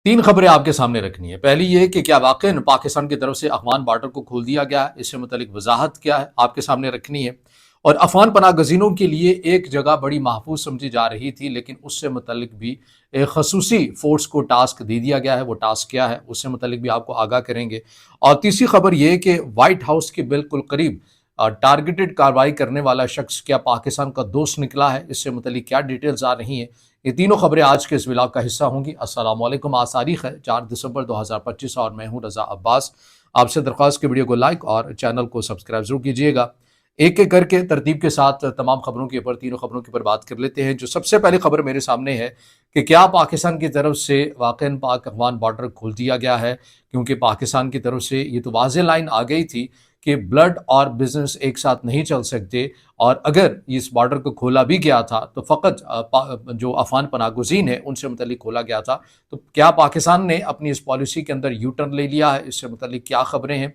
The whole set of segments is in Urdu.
تین خبریں آپ کے سامنے رکھنی ہے۔ پہلی یہ کہ کیا واقعی پاکستان کی طرف سے افغان بارڈر کو کھول دیا گیا ہے، اس سے متعلق وضاحت کیا ہے آپ کے سامنے رکھنی ہے۔ اور افغان پناہ گزینوں کے لیے ایک جگہ بڑی محفوظ سمجھی جا رہی تھی، لیکن اس سے متعلق بھی ایک خصوصی فورس کو ٹاسک دے دیا گیا ہے، وہ ٹاسک کیا ہے اس سے متعلق بھی آپ کو آگاہ کریں گے۔ اور تیسری خبر یہ کہ وائٹ ہاؤس کے بالکل قریب ٹارگیٹڈ کارروائی کرنے والا شخص کیا پاکستان کا دوست نکلا ہے، اس سے متعلق کیا ڈیٹیلز آ رہی ہیں۔ یہ تینوں خبریں آج کے اس ولاگ کا حصہ ہوں گی۔ السلام علیکم، آج تاریخ ہے 4 دسمبر 2025 اور میں ہوں رضا عباس۔ آپ سے درخواست کہ ویڈیو کو لائک اور چینل کو سبسکرائب ضرور کیجیے گا۔ ایک ایک کر کے ترتیب کے ساتھ تمام خبروں کے اوپر، تینوں خبروں کے اوپر بات کر لیتے ہیں۔ جو سب سے پہلی خبر میرے سامنے ہے کہ کیا پاکستان کی طرف سے واقعاً پاک افغان بارڈر کھول دیا گیا ہے، کیونکہ پاکستان کی طرف سے یہ تو واضح لائن آ گئی تھی کہ بلڈ اور بزنس ایک ساتھ نہیں چل سکتے، اور اگر اس بارڈر کو کھولا بھی گیا تھا تو فقط جو افغان پناہ گزین ہے ان سے متعلق کھولا گیا تھا۔ تو کیا پاکستان نے اپنی اس پالیسی کے اندر یو ٹرن لے لیا ہے، اس سے متعلق کیا خبریں ہیں؟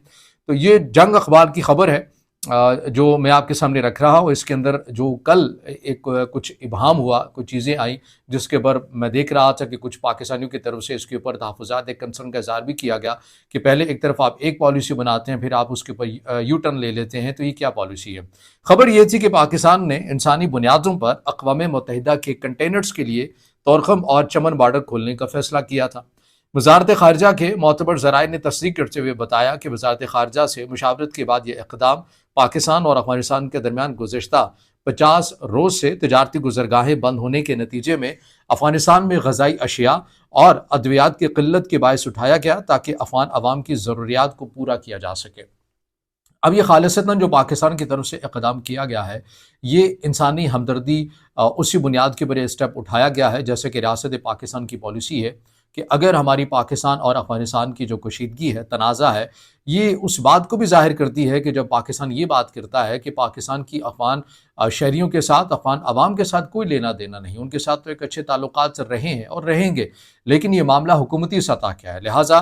تو یہ جنگ اخبار کی خبر ہے جو میں آپ کے سامنے رکھ رہا ہوں۔ اس کے اندر جو کل ایک کچھ ابہام ہوا، کچھ چیزیں آئیں جس کے اوپر میں دیکھ رہا تھا کہ کچھ پاکستانیوں کی طرف سے اس کے اوپر تحفظات، ایک کنسرن کا اظہار بھی کیا گیا کہ پہلے ایک طرف آپ ایک پالیسی بناتے ہیں، پھر آپ اس کے اوپر یو ٹرن لے لیتے ہیں، تو یہ کیا پالیسی ہے؟ خبر یہ تھی کہ پاکستان نے انسانی بنیادوں پر اقوام متحدہ کے کنٹینرز کے لیے طورخم اور چمن بارڈر کھولنے کا فیصلہ کیا تھا۔ وزارت خارجہ کے معتبر ذرائع نے تصدیق کرتے ہوئے بتایا کہ وزارت خارجہ سے مشاورت کے بعد یہ اقدام پاکستان اور افغانستان کے درمیان گزشتہ 50 روز سے تجارتی گزرگاہیں بند ہونے کے نتیجے میں افغانستان میں غذائی اشیاء اور ادویات کی قلت کے باعث اٹھایا گیا تاکہ افغان عوام کی ضروریات کو پورا کیا جا سکے۔ اب یہ خالصتاً جو پاکستان کی طرف سے اقدام کیا گیا ہے، یہ انسانی ہمدردی اسی بنیاد کے بڑے اسٹیپ اٹھایا گیا ہے، جیسے کہ ریاست پاکستان کی پالیسی ہے کہ اگر ہماری پاکستان اور افغانستان کی جو کشیدگی ہے، تنازع ہے، یہ اس بات کو بھی ظاہر کرتی ہے کہ جب پاکستان یہ بات کرتا ہے کہ پاکستان کی افغان شہریوں کے ساتھ، افغان عوام کے ساتھ کوئی لینا دینا نہیں، ان کے ساتھ تو ایک اچھے تعلقات رہے ہیں اور رہیں گے، لیکن یہ معاملہ حکومتی سطح کیا ہے، لہٰذا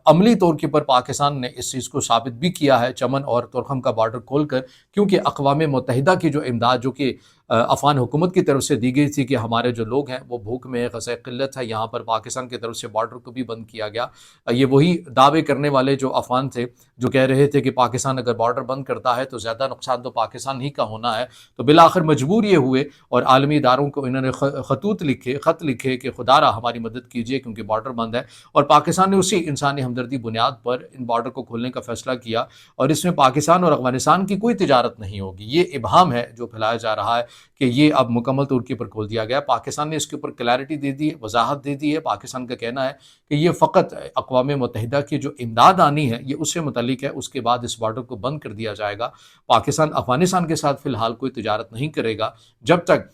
عملی طور کے پر پاکستان نے اس چیز کو ثابت بھی کیا ہے چمن اور طورخم کا بارڈر کھول کر، کیونکہ اقوام متحدہ کی جو امداد جو کہ افغان حکومت کی طرف سے دی گئی تھی کہ ہمارے جو لوگ ہیں وہ بھوک میں، غذائی قلت ہے، یہاں پر پاکستان کی طرف سے بارڈر کو بھی بند کیا گیا۔ یہ وہی دعوے کرنے والے جو افغان تھے جو کہہ رہے تھے کہ پاکستان اگر بارڈر بند کرتا ہے تو زیادہ نقصان تو پاکستان ہی کا ہونا ہے، تو بالآخر مجبور یہ ہوئے اور عالمی اداروں کو انہوں نے خط لکھے کہ خدارا ہماری مدد کیجیے کیونکہ بارڈر بند ہے، اور پاکستان نے اسی انسانی ہمدردی بنیاد پر ان بارڈر کو کھولنے کا فیصلہ کیا، اور اس میں پاکستان اور افغانستان کی کوئی تجارت نہیں ہوگی۔ یہ ابہام ہے جو پھیلایا جا رہا ہے کہ یہ اب مکمل طور کے اوپر کھول دیا گیا۔ پاکستان نے اس کے اوپر کلیئرٹی دے دی ہے، وضاحت دے دی ہے۔ پاکستان کا کہنا ہے کہ یہ فقط اقوام متحدہ کی جو امداد آنی ہے یہ اس سے متعلق ہے، اس کے بعد اس بارڈر کو بند کر دیا جائے گا۔ پاکستان افغانستان کے ساتھ فی الحال کوئی تجارت نہیں کرے گا جب تک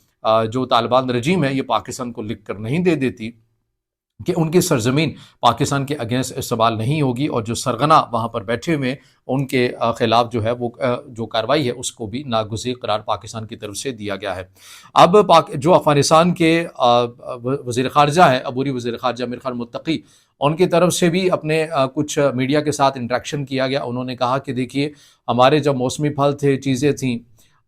جو طالبان رجیم ہے یہ پاکستان کو لکھ کر نہیں دے دیتی کہ ان کی سرزمین پاکستان کے اگینسٹ استعمال نہیں ہوگی، اور جو سرغنہ وہاں پر بیٹھے ہوئے ان کے خلاف جو ہے وہ جو کارروائی ہے اس کو بھی ناگزیر قرار پاکستان کی طرف سے دیا گیا ہے۔ اب جو افغانستان کے وزیر خارجہ ہے، عبوری وزیر خارجہ امیر خان متقی، ان کی طرف سے بھی اپنے کچھ میڈیا کے ساتھ انٹریکشن کیا گیا۔ انہوں نے کہا کہ دیکھیے ہمارے جب موسمی پھل تھے، چیزیں تھیں،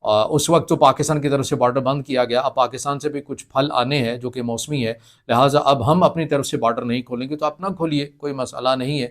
اس وقت تو پاکستان کی طرف سے بارڈر بند کیا گیا، اب پاکستان سے بھی کچھ پھل آنے ہیں جو کہ موسمی ہے، لہٰذا اب ہم اپنی طرف سے بارڈر نہیں کھولیں گے، تو آپ نہ کھولیے، کوئی مسئلہ نہیں ہے۔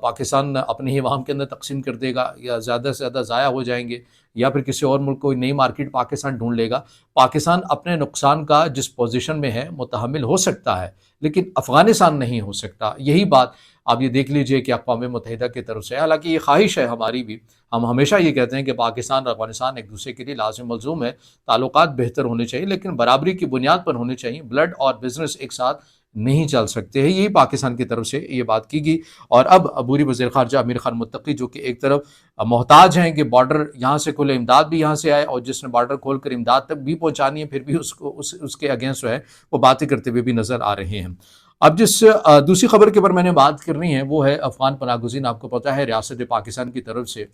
پاکستان اپنے ہی عوام کے اندر تقسیم کر دے گا، یا زیادہ سے زیادہ ضائع ہو جائیں گے، یا پھر کسی اور ملک کو نئی مارکیٹ پاکستان ڈھونڈ لے گا۔ پاکستان اپنے نقصان کا جس پوزیشن میں ہے متحمل ہو سکتا ہے، لیکن افغانستان نہیں ہو سکتا۔ یہی بات آپ یہ دیکھ لیجئے کہ اقوام متحدہ کی طرف سے، حالانکہ یہ خواہش ہے ہماری بھی، ہم ہمیشہ یہ کہتے ہیں کہ پاکستان اور افغانستان ایک دوسرے کے لیے لازم ملزوم ہے، تعلقات بہتر ہونے چاہیے لیکن برابری کی بنیاد پر ہونے چاہیے، بلڈ اور بزنس ایک ساتھ نہیں چل سکتے ہیں، یہی پاکستان کی طرف سے یہ بات کی گئی۔ اور اب عبوری وزیر خارجہ امیر خان متقی جو کہ ایک طرف محتاج ہیں کہ بارڈر یہاں سے کھلے، امداد بھی یہاں سے آئے، اور جس نے بارڈر کھول کر امداد تک بھی پہنچانی ہے پھر بھی اس کے اگینسٹ جو ہے وہ باتیں کرتے ہوئے بھی نظر آ رہے ہیں۔ اب جس دوسری خبر کے اوپر میں نے بات کرنی ہے وہ ہے افغان پناہ گزین۔ آپ کو پتہ ہے ریاست پاکستان کی طرف سے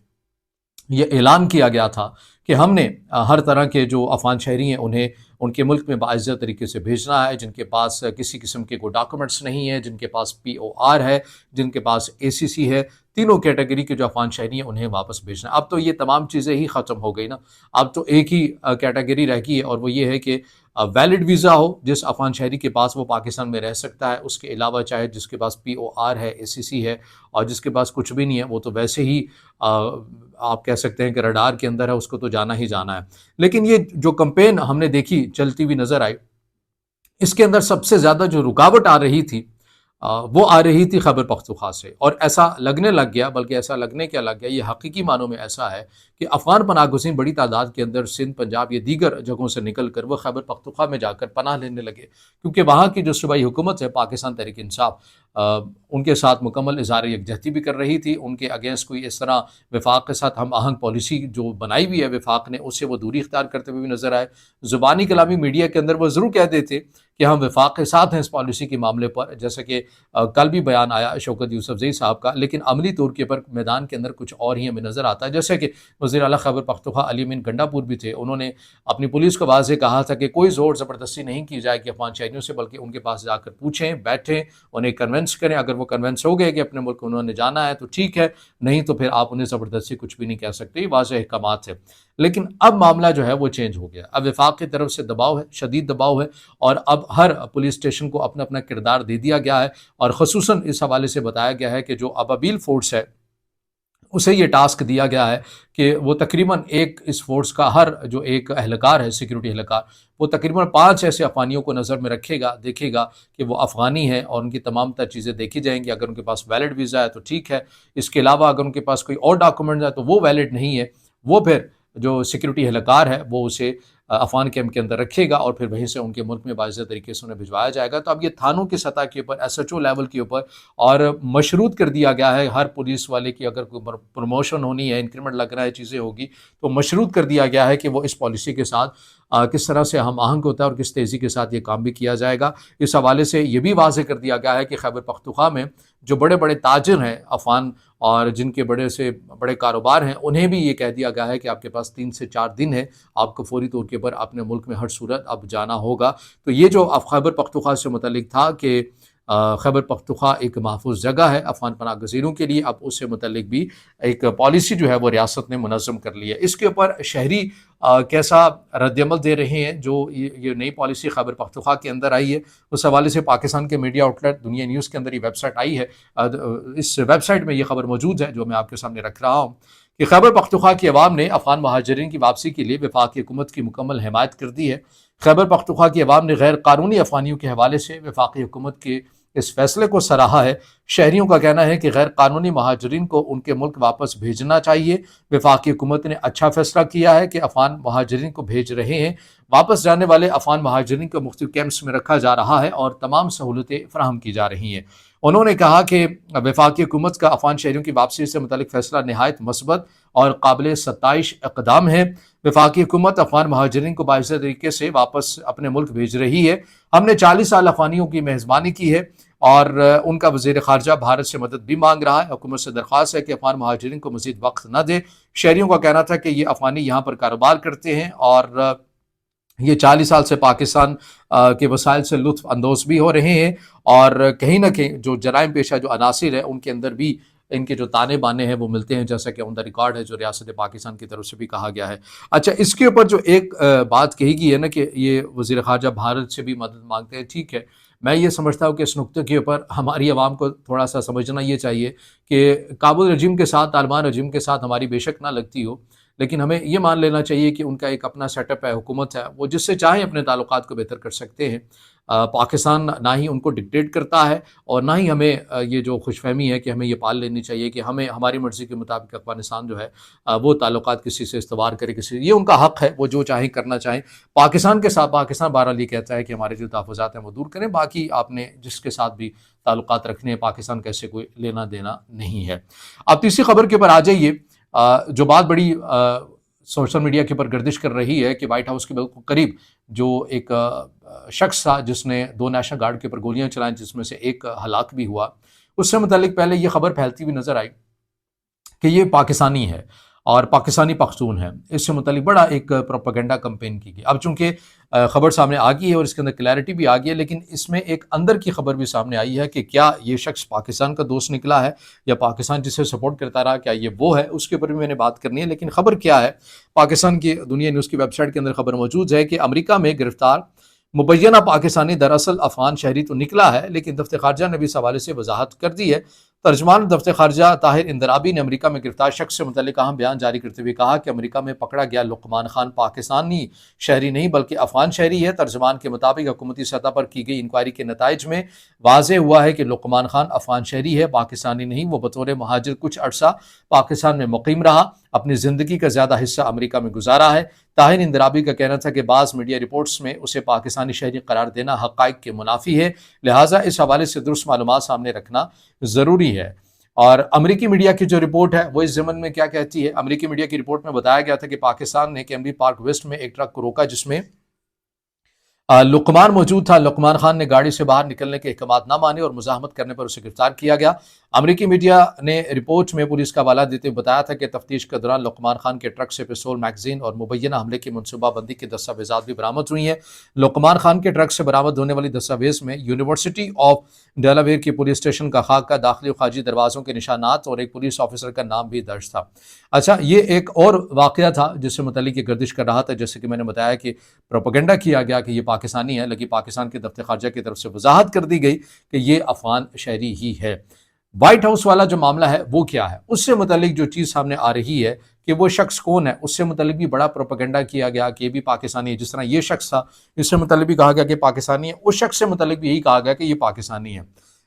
یہ اعلان کیا گیا تھا کہ ہم نے ہر طرح کے جو افغان شہری ہیں انہیں ان کے ملک میں باعزت طریقے سے بھیجنا ہے، جن کے پاس کسی قسم کے کوئی ڈاکومنٹس نہیں ہیں، جن کے پاس POR ہے، جن کے پاس ACC ہے، تینوں کیٹیگری کے جو افغان شہری ہیں انہیں واپس بھیجنا ہے۔ اب تو یہ تمام چیزیں ہی ختم ہو گئی نا، اب تو ایک ہی کیٹیگری رہ گئی ہے، اور وہ یہ ہے کہ ویلڈ ویزا ہو جس افغان شہری کے پاس وہ پاکستان میں رہ سکتا ہے، اس کے علاوہ چاہے جس کے پاس POR ہے، ACC ہے، اور جس کے پاس کچھ بھی نہیں ہے وہ تو ویسے ہی آپ کہہ سکتے ہیں کہ رڈار کے اندر ہے، اس کو تو جانا ہی جانا ہے۔ لیکن یہ جو کمپین ہم نے دیکھی چلتی ہوئی نظر آئی، اس کے اندر سب سے زیادہ جو رکاوٹ آ رہی تھی وہ آ رہی تھی خیبر پختونخوا سے، اور ایسا لگنے لگ گیا، بلکہ ایسا لگنے کیا لگ گیا، یہ حقیقی معنوں میں ایسا ہے کہ افغان پناہ گزین بڑی تعداد کے اندر سندھ، پنجاب یا دیگر جگہوں سے نکل کر وہ خیبر پختونخوا میں جا کر پناہ لینے لگے، کیونکہ وہاں کی جو صوبائی حکومت ہے پاکستان تحریک انصاف ان کے ساتھ مکمل اظہار یکجہتی بھی کر رہی تھی، ان کے اگینسٹ کوئی اس طرح وفاق کے ساتھ ہم آہنگ پالیسی جو بنائی ہوئی ہے وفاق نے، اس سے وہ دوری اختیار کرتے ہوئے بھی نظر آئے۔ زبانی کلامی میڈیا کے اندر وہ ضرور کہتے تھے کہ ہم وفاق کے ساتھ ہیں اس پالیسی کے معاملے پر، جیسا کہ کل بھی بیان آیا شوکت یوسفزئی صاحب کا، لیکن عملی طور کے پر میدان کے اندر کچھ اور ہی ہمیں نظر آتا ہے۔ جیسے کہ وزیر اعلیٰ خیبر پختونخوا علی امین گنڈاپور بھی تھے، انہوں نے اپنی پولیس کو واضح کہا تھا کہ کوئی زور زبردستی نہیں کی جائے کہ افغان شہریوں سے، بلکہ ان کے پاس جا کر پوچھیں، بیٹھیں، انہیں کنونس کریں، اگر وہ کنونس ہو گئے کہ اپنے ملک انہوں نے جانا ہے تو ٹھیک ہے، نہیں تو پھر آپ انہیں زبردستی کچھ بھی نہیں کہہ سکتے، یہ واضح احکامات ہے۔ لیکن اب معاملہ جو ہے وہ چینج ہو گیا، اب وفاق کی طرف سے دباؤ ہے، شدید دباؤ ہے، اور اب ہر پولیس اسٹیشن کو اپنا اپنا کردار دے دیا گیا ہے، اور خصوصاً اس حوالے سے بتایا گیا ہے کہ جو ابابیل فورس ہے اسے یہ ٹاسک دیا گیا ہے کہ وہ تقریباً ایک اس فورس کا ہر جو ایک اہلکار ہے، سیکیورٹی اہلکار، وہ تقریباً 5 ایسے افغانیوں کو نظر میں رکھے گا، دیکھے گا کہ وہ افغانی ہیں، اور ان کی تمام تر چیزیں دیکھی جائیں گی۔ اگر ان کے پاس ویلڈ ویزا ہے تو ٹھیک ہے، اس کے علاوہ اگر ان کے پاس کوئی اور ڈاکومنٹ ہے تو وہ ویلڈ نہیں ہے، وہ پھر جو سیکیورٹی اہلکار ہے وہ اسے افغان کیمپ کے اندر رکھے گا، اور پھر وہیں سے ان کے ملک میں باضابطہ طریقے سے انہیں بھجوایا جائے گا۔ تو اب یہ تھانوں کی سطح کے اوپر، SHO لیول کے اوپر، اور مشروط کر دیا گیا ہے ہر پولیس والے کی اگر کوئی پروموشن ہونی ہے، انکریمنٹ لگ رہا ہے، چیزیں ہوگی، تو مشروط کر دیا گیا ہے کہ وہ اس پالیسی کے ساتھ کس طرح سے ہم آہنگ ہوتا ہے اور کس تیزی کے ساتھ یہ کام بھی کیا جائے گا۔ اس حوالے سے یہ بھی واضح کر دیا گیا ہے کہ خیبر پختونخوا میں جو بڑے بڑے تاجر ہیں افغان، اور جن کے بڑے سے بڑے کاروبار ہیں، انہیں بھی یہ کہہ دیا گیا ہے کہ آپ کے پاس 3 سے 4 دن ہے، آپ کو فوری طور کے پر اپنے ملک میں ہر صورت اب جانا ہوگا۔ تو یہ جو خیبر پختونخوا سے متعلق تھا کہ خیبر پختونخوا ایک محفوظ جگہ ہے افغان پناہ گزینوں کے لیے، اب اس سے متعلق بھی ایک پالیسی جو ہے وہ ریاست نے منظم کر لی ہے۔ اس کے اوپر شہری کیسا رد عمل دے رہے ہیں جو یہ نئی پالیسی خیبر پختونخوا کے اندر آئی ہے، اس حوالے سے پاکستان کے میڈیا آؤٹ لیٹ دنیا نیوز کے اندر یہ ویب سائٹ آئی ہے، اس ویب سائٹ میں یہ خبر موجود ہے جو میں آپ کے سامنے رکھ رہا ہوں کہ خیبر پختونخوا کی عوام نے افغان مہاجرین کی واپسی کے لیے وفاقی حکومت کی مکمل حمایت کر دی ہے۔ خیبر پختونخوا کی عوام نے غیر قانونی افغانیوں کے حوالے سے وفاقی حکومت کے اس فیصلے کو سراہا ہے۔ شہریوں کا کہنا ہے کہ غیر قانونی مہاجرین کو ان کے ملک واپس بھیجنا چاہیے۔ وفاقی حکومت نے اچھا فیصلہ کیا ہے کہ افغان مہاجرین کو بھیج رہے ہیں۔ واپس جانے والے افغان مہاجرین کو مختلف کیمپس میں رکھا جا رہا ہے اور تمام سہولتیں فراہم کی جا رہی ہیں۔ انہوں نے کہا کہ وفاقی حکومت کا افغان شہریوں کی واپسی سے متعلق فیصلہ نہایت مثبت اور قابل ستائش اقدام ہے۔ وفاقی حکومت افغان مہاجرین کو باضابطہ طریقے سے واپس اپنے ملک بھیج رہی ہے۔ ہم نے 40 سال افغانیوں کی میزبانی کی ہے، اور ان کا وزیر خارجہ بھارت سے مدد بھی مانگ رہا ہے۔ حکومت سے درخواست ہے کہ افغان مہاجرین کو مزید وقت نہ دے۔ شہریوں کا کہنا تھا کہ یہ افغانی یہاں پر کاروبار کرتے ہیں، اور یہ 40 سال سے پاکستان کے وسائل سے لطف اندوز بھی ہو رہے ہیں، اور کہیں نہ کہیں جو جرائم پیشہ جو عناصر ہیں ان کے اندر بھی ان کے جو تانے بانے ہیں وہ ملتے ہیں، جیسا کہ آن دا ریکارڈ ہے جو ریاست پاکستان کی طرف سے بھی کہا گیا ہے۔ اچھا، اس کے اوپر جو ایک بات کہی گئی ہے نا کہ یہ وزیر خارجہ بھارت سے بھی مدد مانگتے ہیں، ٹھیک ہے، میں یہ سمجھتا ہوں کہ اس نقطے کے اوپر ہماری عوام کو تھوڑا سا سمجھنا یہ چاہیے کہ کابل رجیم کے ساتھ، طالبان رجیم کے ساتھ ہماری بے شک نہ لگتی ہو، لیکن ہمیں یہ مان لینا چاہیے کہ ان کا ایک اپنا سیٹ اپ ہے، حکومت ہے، وہ جس سے چاہیں اپنے تعلقات کو بہتر کر سکتے ہیں۔ پاکستان نہ ہی ان کو ڈکٹیٹ کرتا ہے، اور نہ ہی ہمیں یہ جو خوش فہمی ہے کہ ہمیں یہ پال لینی چاہیے کہ ہمیں ہماری مرضی کے مطابق افغانستان جو ہے وہ تعلقات کسی سے استوار کرے، کسی، یہ ان کا حق ہے، وہ جو چاہیں کرنا چاہیں پاکستان کے ساتھ۔ پاکستان بہرحال یہ کہتا ہے کہ ہمارے جو تحفظات ہیں وہ دور کریں، باقی آپ نے جس کے ساتھ بھی تعلقات رکھنے ہیں پاکستان کا ایسے کوئی لینا دینا نہیں ہے۔ اب تیسری خبر کے اوپر آ جائیے، جو بات بڑی سوشل میڈیا کے اوپر گردش کر رہی ہے کہ وائٹ ہاؤس کے بالکل قریب جو ایک شخص تھا جس نے 2 نیشنل گارڈ کے اوپر گولیاں چلائیں، جس میں سے ایک ہلاک بھی ہوا، اس سے متعلق پہلے یہ خبر پھیلتی ہوئی نظر آئی کہ یہ پاکستانی ہے، اور پاکستانی پختون ہے، اس سے متعلق بڑا ایک پروپیگنڈا کمپین کی گئی۔ اب چونکہ خبر سامنے آ گئی ہے اور اس کے اندر کلیئرٹی بھی آ گئی ہے، لیکن اس میں ایک اندر کی خبر بھی سامنے آئی ہے کہ کیا یہ شخص پاکستان کا دوست نکلا ہے یا پاکستان جسے سپورٹ کرتا رہا، کیا یہ وہ ہے؟ اس کے اوپر بھی میں نے بات کرنی ہے۔ لیکن خبر کیا ہے، پاکستان کی دنیا نیوز کی ویب سائٹ کے اندر خبر موجود ہے کہ امریکہ میں گرفتار مبینہ پاکستانی دراصل افغان شہری تو نکلا ہے، لیکن دفتر خارجہ نے بھی اس حوالے سے وضاحت کر دی ہے۔ ترجمان دفتر خارجہ طاہر اندرابی نے امریکہ میں گرفتار شخص سے متعلق اہم بیان جاری کرتے ہوئے کہا کہ امریکہ میں پکڑا گیا لقمان خان پاکستانی شہری نہیں بلکہ افغان شہری ہے۔ ترجمان کے مطابق حکومتی سطح پر کی گئی انکوائری کے نتائج میں واضح ہوا ہے کہ لقمان خان افغان شہری ہے، پاکستانی نہیں۔ وہ بطور مہاجر کچھ عرصہ پاکستان میں مقیم رہا، اپنی زندگی کا زیادہ حصہ امریکہ میں گزارا ہے۔ طاہر اندرابی کا کہنا تھا کہ بعض میڈیا رپورٹس میں اسے پاکستانی شہری قرار دینا حقائق کے منافی ہے، لہٰذا اس حوالے سے درست معلومات سامنے رکھنا ضروری ہے۔ اور امریکی میڈیا کی جو رپورٹ ہے وہ اس ضمن میں کیا کہتی ہے؟ امریکی میڈیا کی رپورٹ میں بتایا گیا تھا کہ پاکستان نے کیمبری پارک ویسٹ میں ایک ٹرک کو روکا جس میں لقمان موجود تھا۔ لقمان خان نے گاڑی سے باہر نکلنے کے احکامات نہ مانے اور مزاحمت کرنے پر اسے گرفتار کیا گیا۔ امریکی میڈیا نے رپورٹ میں پولیس کا حوالہ دیتے ہوئے بتایا تھا کہ تفتیش کے دوران لقمان خان کے ٹرک سے پستول، میگزین اور مبینہ حملے کی منصوبہ بندی کے دستاویزات بھی برآمد ہوئی ہیں۔ لقمان خان کے ٹرک سے برآمد ہونے والی دستاویز میں یونیورسٹی آف ڈیلاویئر کی پولیس اسٹیشن کا خاکہ، داخلی و خارجی دروازوں کے نشانات اور ایک پولیس آفیسر کا نام بھی درج تھا۔ اچھا، یہ ایک اور واقعہ تھا جس سے متعلق یہ گردش کر رہا تھا، جیسے کہ میں نے بتایا کہ پروپیگنڈا کیا گیا کہ یہ پاکستانی ہے، لیکن پاکستان کے دفتر خارجہ کی طرف سے وضاحت کر دی گئی کہ یہ افغان شہری ہی ہے۔ وائٹ ہاؤس والا جو معاملہ ہے وہ کیا ہے، اس سے متعلق جو چیز سامنے آ رہی ہے کہ وہ شخص کون ہے، اس سے متعلق بھی بڑا پروپیگنڈا کیا گیا کہ یہ بھی پاکستانی ہے۔ جس طرح یہ شخص تھا، اس سے متعلق بھی کہا گیا کہ پاکستانی ہے، اس شخص سے متعلق بھی یہی کہا گیا کہ یہ پاکستانی ہے۔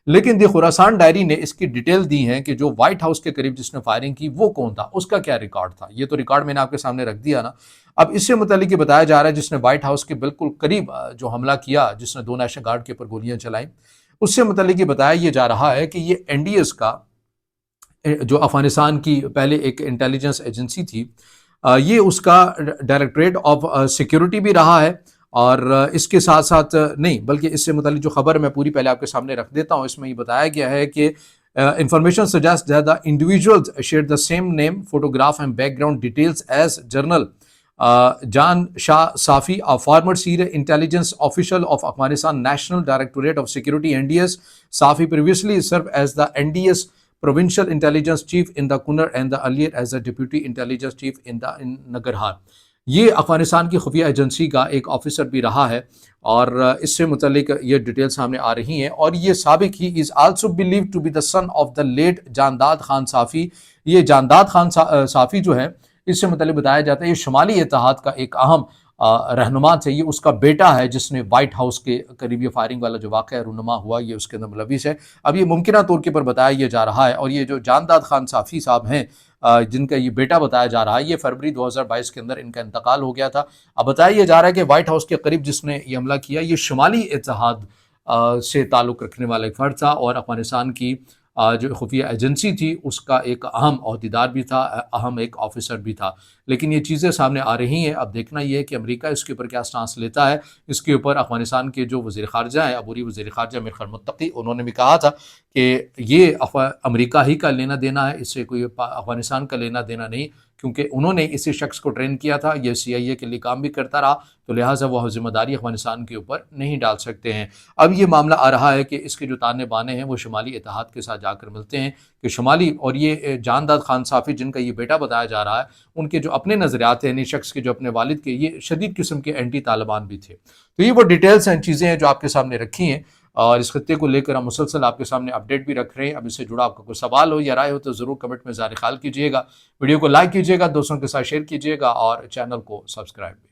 لیکن دی خراسان ڈائری نے اس کی ڈیٹیل دی ہیں کہ جو وائٹ ہاؤس کے قریب جس نے فائرنگ کی وہ کون تھا، اس کا کیا ریکارڈ تھا۔ یہ تو ریکارڈ میں نے آپ کے سامنے رکھ دیا نا۔ اب اس سے متعلق یہ بتایا جا رہا ہے جس نے وائٹ ہاؤس کے بالکل قریب جو حملہ کیا، جس نے 2 نیشنل گارڈ کے اوپر گولیاں چلائیں، اس سے متعلق یہ بتایا یہ جا رہا ہے کہ یہ این ڈی ایس کا جو افغانستان کی پہلے ایک انٹیلیجنس ایجنسی تھی، یہ اس کا ڈائریکٹوریٹ آف سیکیورٹی بھی رہا ہے۔ اور اس کے ساتھ ساتھ نہیں بلکہ اس سے متعلق جو خبر میں پوری پہلے آپ کے سامنے رکھ دیتا ہوں، اس میں یہ بتایا گیا ہے کہ information suggests that the individuals shared the same name, photograph and background details as General Jan Shah Safi, a former senior intelligence official of Afghanistan National Directorate of Security (NDS). Safi previously served as the NDS Provincial Intelligence Chief in the Kunar and the earlier as the Deputy Intelligence Chief in Nangarhar. یہ افغانستان کی خفیہ ایجنسی کا ایک آفیسر بھی رہا ہے اور اس سے متعلق یہ ڈیٹیل سامنے آ رہی ہیں۔ اور یہ سابق ہی is also believed to be the son of the late Jandad Khan Safi. یہ جانداد خان صافی جو ہے، اس سے متعلق بتایا جاتا ہے یہ شمالی اتحاد کا ایک اہم رہنما تھے، یہ اس کا بیٹا ہے جس نے وائٹ ہاؤس کے قریب یہ فائرنگ والا جو واقعہ رونما ہوا یہ اس کے اندر ملوث ہے۔ اب یہ ممکنہ طور کے پر بتایا یہ جا رہا ہے، اور یہ جو جانداد خان صافی صاحب ہیں جن کا یہ بیٹا بتایا جا رہا ہے، یہ فروری 2022 کے اندر ان کا انتقال ہو گیا تھا۔ اب بتایا یہ جا رہا ہے کہ وائٹ ہاؤس کے قریب جس نے یہ حملہ کیا یہ شمالی اتحاد سے تعلق رکھنے والا ایک فرد تھا، اور افغانستان کی جو خفیہ ایجنسی تھی اس کا ایک اہم عہدیدار بھی تھا، اہم ایک آفیسر بھی تھا۔ لیکن یہ چیزیں سامنے آ رہی ہیں۔ اب دیکھنا یہ ہے کہ امریکہ اس کے اوپر کیا سٹانس لیتا ہے۔ اس کے اوپر افغانستان کے جو وزیر خارجہ ہیں، عبوری وزیر خارجہ میرخان متقی، انہوں نے بھی کہا تھا کہ یہ امریکہ ہی کا لینا دینا ہے، اس سے کوئی افغانستان کا لینا دینا نہیں، کیونکہ انہوں نے اسی شخص کو ٹرین کیا تھا، یہ CIA کے لیے کام بھی کرتا رہا، تو لہٰذا وہ ذمہ داری افغانستان کے اوپر نہیں ڈال سکتے ہیں۔ اب یہ معاملہ آ رہا ہے کہ اس کے جو تانے بانے ہیں وہ شمالی اتحاد کے ساتھ جا کر ملتے ہیں کہ شمالی، اور یہ جانداد خان صافی جن کا یہ بیٹا بتایا جا رہا ہے، ان کے جو اپنے نظریات ہیں، شخص کے جو اپنے والد کے، یہ شدید قسم کے اینٹی طالبان بھی تھے۔ تو یہ وہ ڈیٹیلز ہیں، چیزیں ہیں جو آپ کے سامنے رکھی ہیں، اور اس خطے کو لے کر ہم مسلسل آپ کے سامنے اپڈیٹ بھی رکھ رہے ہیں۔ اب اس سے جڑا آپ کا کوئی سوال ہو یا رائے ہو تو ضرور کمنٹ میں اظہار خیال کیجیے گا، ویڈیو کو لائک کیجیے گا، دوستوں کے ساتھ شیئر کیجیے گا، اور چینل کو سبسکرائب بھی۔